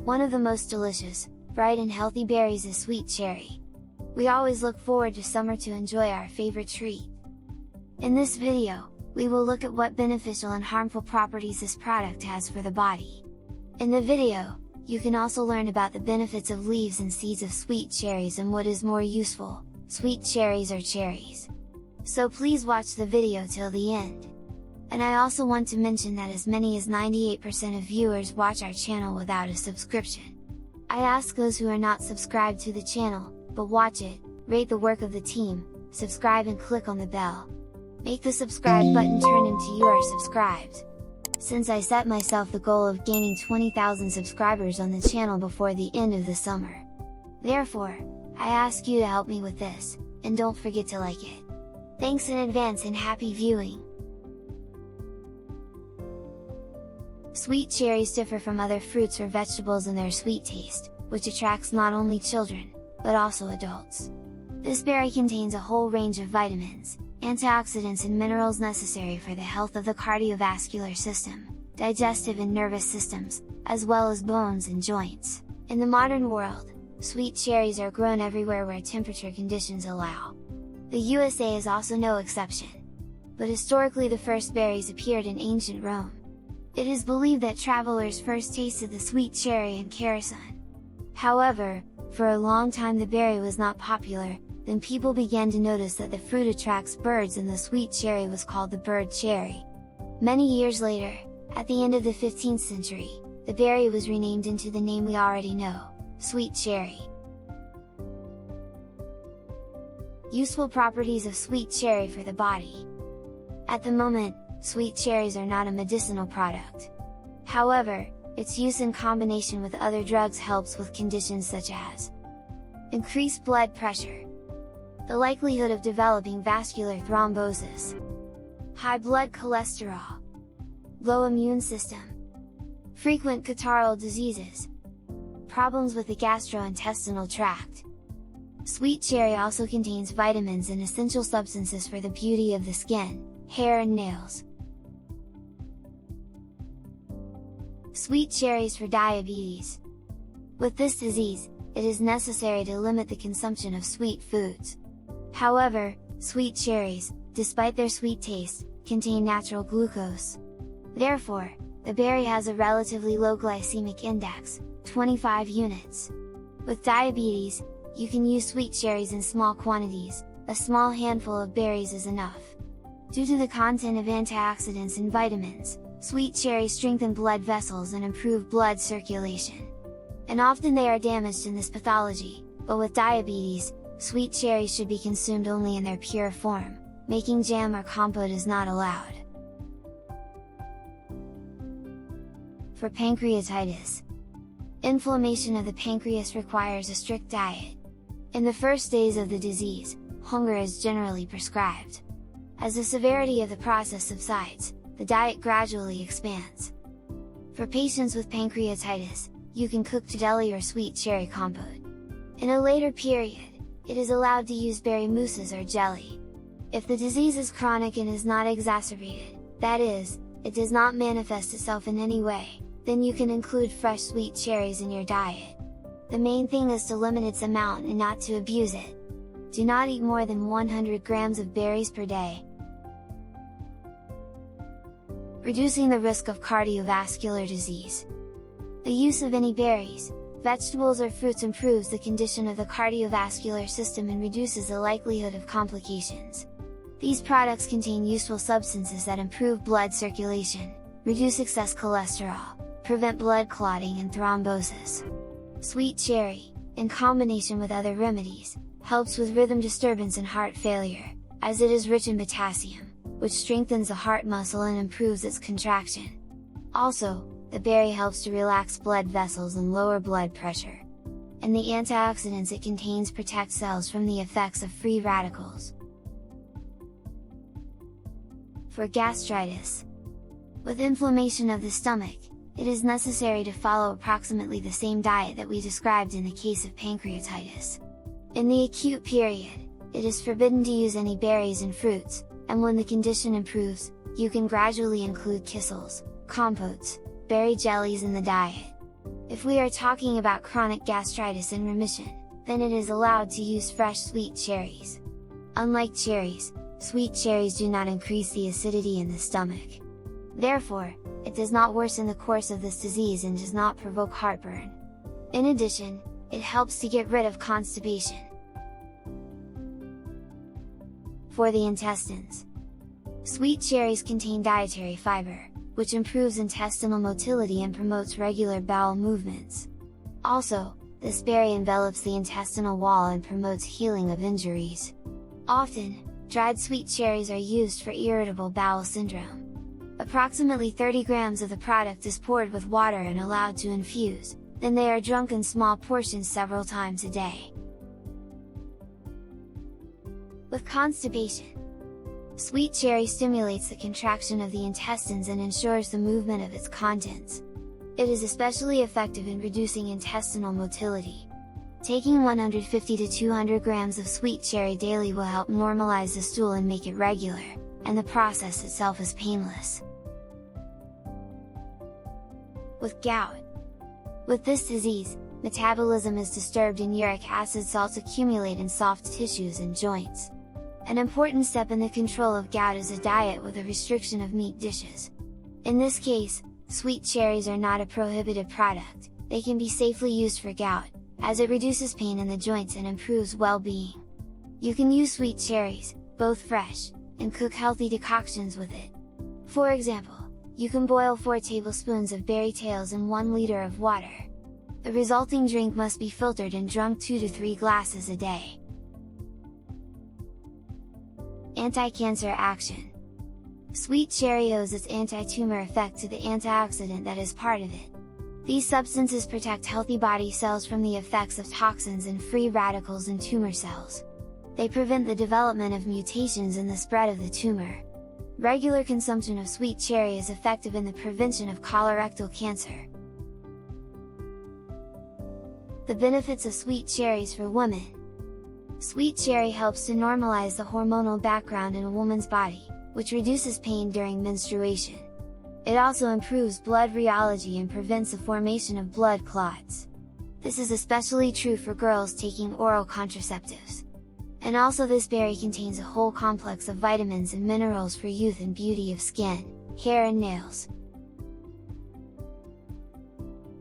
One of the most delicious, bright and healthy berries is sweet cherry. We always look forward to summer to enjoy our favorite treat. In this video, we will look at what beneficial and harmful properties this product has for the body. In the video, you can also learn about the benefits of leaves and seeds of sweet cherries and what is more useful, sweet cherries or cherries. So please watch the video till the end. And I also want to mention that as many as 98% of viewers watch our channel without a subscription. I ask those who are not subscribed to the channel, but watch it, rate the work of the team, subscribe and click on the bell. Make the subscribe button turn into you are subscribed. Since I set myself the goal of gaining 20,000 subscribers on the channel before the end of the summer. Therefore, I ask you to help me with this, and don't forget to like it. Thanks in advance and happy viewing! Sweet cherries differ from other fruits or vegetables in their sweet taste, which attracts not only children, but also adults. This berry contains a whole range of vitamins, antioxidants and minerals necessary for the health of the cardiovascular system, digestive and nervous systems, as well as bones and joints. In the modern world, sweet cherries are grown everywhere where temperature conditions allow. The USA is also no exception. But historically the first berries appeared in ancient Rome. It is believed that travelers first tasted the sweet cherry in Kerasund. However, for a long time the berry was not popular, then people began to notice that the fruit attracts birds and the sweet cherry was called the bird cherry. Many years later, at the end of the 15th century, the berry was renamed into the name we already know, sweet cherry. Useful properties of sweet cherry for the body. At the moment, sweet cherries are not a medicinal product. However, its use in combination with other drugs helps with conditions such as increased blood pressure, the likelihood of developing vascular thrombosis, high blood cholesterol, low immune system, frequent catarrhal diseases, problems with the gastrointestinal tract. Sweet cherry also contains vitamins and essential substances for the beauty of the skin, hair and nails. Sweet cherries for diabetes. With this disease, it is necessary to limit the consumption of sweet foods. However, sweet cherries, despite their sweet taste, contain natural glucose. Therefore, the berry has a relatively low glycemic index, 25 units. With diabetes, you can use sweet cherries in small quantities, a small handful of berries is enough. Due to the content of antioxidants and vitamins, sweet cherries strengthen blood vessels and improve blood circulation. And often they are damaged in this pathology, but with diabetes, sweet cherries should be consumed only in their pure form, making jam or compote is not allowed. For pancreatitis. Inflammation of the pancreas requires a strict diet. In the first days of the disease, hunger is generally prescribed. As the severity of the process subsides, the diet gradually expands. For patients with pancreatitis, you can cook jelly or sweet cherry compote. In a later period, it is allowed to use berry mousses or jelly. If the disease is chronic and is not exacerbated, that is, it does not manifest itself in any way, then you can include fresh sweet cherries in your diet. The main thing is to limit its amount and not to abuse it. Do not eat more than 100 grams of berries per day. Reducing the risk of cardiovascular disease. The use of any berries, vegetables or fruits improves the condition of the cardiovascular system and reduces the likelihood of complications. These products contain useful substances that improve blood circulation, reduce excess cholesterol, prevent blood clotting and thrombosis. Sweet cherry, in combination with other remedies, helps with rhythm disturbance and heart failure, as it is rich in potassium, which strengthens the heart muscle and improves its contraction. Also, the berry helps to relax blood vessels and lower blood pressure. And the antioxidants it contains protect cells from the effects of free radicals. For gastritis. With inflammation of the stomach, it is necessary to follow approximately the same diet that we described in the case of pancreatitis. In the acute period, it is forbidden to use any berries and fruits, and when the condition improves, you can gradually include kissels, compotes, berry jellies in the diet. If we are talking about chronic gastritis in remission, then it is allowed to use fresh sweet cherries. Unlike cherries, sweet cherries do not increase the acidity in the stomach. Therefore, it does not worsen the course of this disease and does not provoke heartburn. In addition, it helps to get rid of constipation. For the intestines, sweet cherries contain dietary fiber, which improves intestinal motility and promotes regular bowel movements. Also, this berry envelops the intestinal wall and promotes healing of injuries. Often, dried sweet cherries are used for irritable bowel syndrome. Approximately 30 grams of the product is poured with water and allowed to infuse, then they are drunk in small portions several times a day. With constipation, sweet cherry stimulates the contraction of the intestines and ensures the movement of its contents. It is especially effective in reducing intestinal motility. Taking 150 to 200 grams of sweet cherry daily will help normalize the stool and make it regular, and the process itself is painless. With gout. With this disease, metabolism is disturbed and uric acid salts accumulate in soft tissues and joints. An important step in the control of gout is a diet with a restriction of meat dishes. In this case, sweet cherries are not a prohibited product. They can be safely used for gout, as it reduces pain in the joints and improves well-being. You can use sweet cherries, both fresh, and cook healthy decoctions with it. For example, you can boil 4 tablespoons of berry tails in 1 liter of water. The resulting drink must be filtered and drunk 2 to 3 glasses a day. Anti-cancer action. Sweet cherry owes its anti-tumor effect to the antioxidant that is part of it. These substances protect healthy body cells from the effects of toxins and free radicals in tumor cells. They prevent the development of mutations and the spread of the tumor. Regular consumption of sweet cherry is effective in the prevention of colorectal cancer. The benefits of sweet cherries for women. Sweet cherry helps to normalize the hormonal background in a woman's body, which reduces pain during menstruation. It also improves blood rheology and prevents the formation of blood clots. This is especially true for girls taking oral contraceptives. And also this berry contains a whole complex of vitamins and minerals for youth and beauty of skin, hair and nails.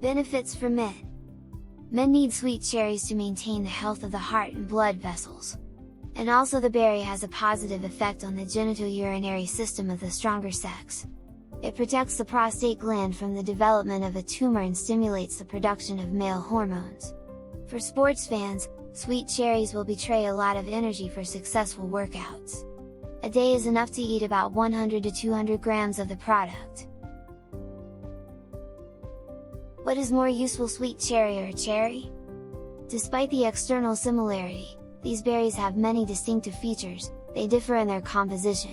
Benefits for men. Men need sweet cherries to maintain the health of the heart and blood vessels. And also the berry has a positive effect on the genitourinary system of the stronger sex. It protects the prostate gland from the development of a tumor and stimulates the production of male hormones. For sports fans, sweet cherries will betray a lot of energy for successful workouts. A day is enough to eat about 100 to 200 grams of the product. What is more useful, sweet cherry or cherry? Despite the external similarity, these berries have many distinctive features. They differ in their composition.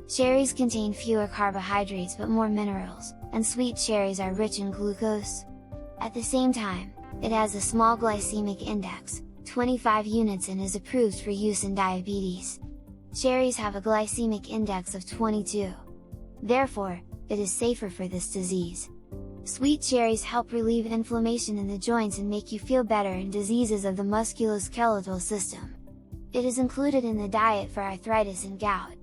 Cherries contain fewer carbohydrates but more minerals, and sweet cherries are rich in glucose. At the same time, it has a small glycemic index, 25 units, and is approved for use in diabetes. Cherries have a glycemic index of 22. Therefore, it is safer for this disease. Sweet cherries help relieve inflammation in the joints and make you feel better in diseases of the musculoskeletal system. It is included in the diet for arthritis and gout.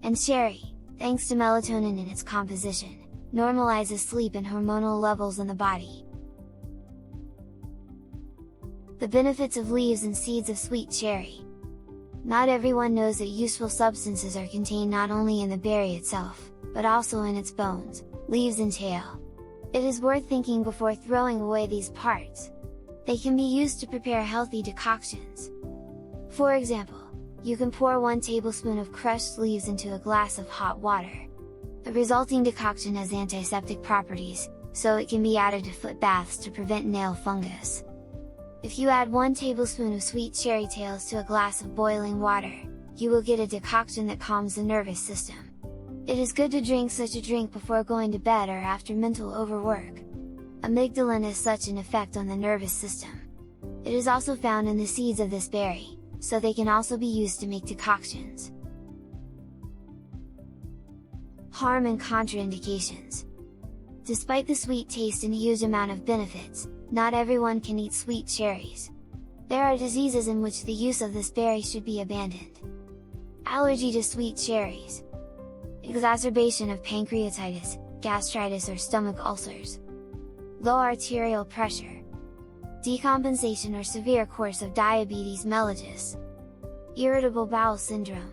And cherry, thanks to melatonin in its composition, normalizes sleep and hormonal levels in the body. The benefits of leaves and seeds of sweet cherry. Not everyone knows that useful substances are contained not only in the berry itself, but also in its bones, leaves and tail. It is worth thinking before throwing away these parts. They can be used to prepare healthy decoctions. For example, you can pour 1 tablespoon of crushed leaves into a glass of hot water. The resulting decoction has antiseptic properties, so it can be added to foot baths to prevent nail fungus. If you add 1 tablespoon of sweet cherry tails to a glass of boiling water, you will get a decoction that calms the nervous system. It is good to drink such a drink before going to bed or after mental overwork. Amygdalin has such an effect on the nervous system. It is also found in the seeds of this berry, so they can also be used to make decoctions. Harm and contraindications. Despite the sweet taste and huge amount of benefits, not everyone can eat sweet cherries. There are diseases in which the use of this berry should be abandoned. Allergy to sweet cherries. Exacerbation of pancreatitis, gastritis or stomach ulcers. Low arterial pressure. Decompensation or severe course of diabetes mellitus. Irritable bowel syndrome.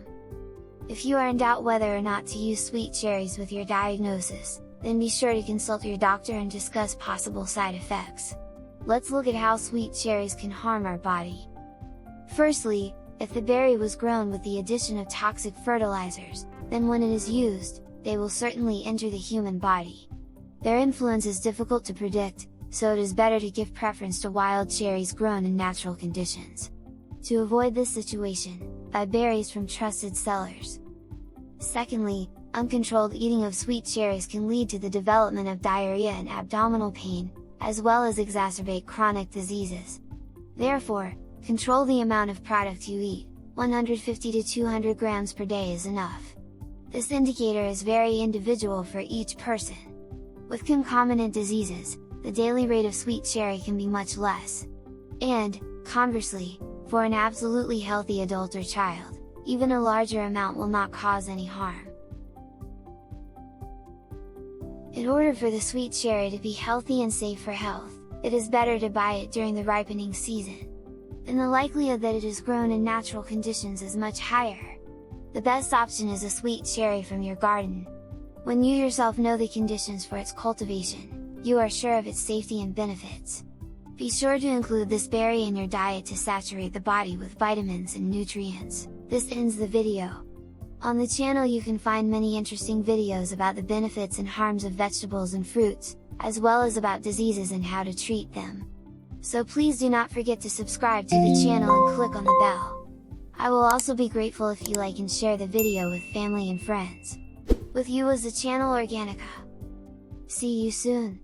If you are in doubt whether or not to use sweet cherries with your diagnosis, then be sure to consult your doctor and discuss possible side effects. Let's look at how sweet cherries can harm our body. Firstly, if the berry was grown with the addition of toxic fertilizers, then when it is used, they will certainly enter the human body. Their influence is difficult to predict, so it is better to give preference to wild cherries grown in natural conditions. To avoid this situation, buy berries from trusted sellers. Secondly, uncontrolled eating of sweet cherries can lead to the development of diarrhea and abdominal pain, as well as exacerbate chronic diseases. Therefore, control the amount of product you eat. 150 to 200 grams per day is enough. This indicator is very individual for each person. With concomitant diseases, the daily rate of sweet cherry can be much less. And, conversely, for an absolutely healthy adult or child, even a larger amount will not cause any harm. In order for the sweet cherry to be healthy and safe for health, it is better to buy it during the ripening season. Then the likelihood that it is grown in natural conditions is much higher. The best option is a sweet cherry from your garden. When you yourself know the conditions for its cultivation, you are sure of its safety and benefits. Be sure to include this berry in your diet to saturate the body with vitamins and nutrients. This ends the video. On the channel you can find many interesting videos about the benefits and harms of vegetables and fruits, as well as about diseases and how to treat them. So please do not forget to subscribe to the channel and click on the bell. I will also be grateful if you like and share the video with family and friends. With you was the channel Organica. See you soon!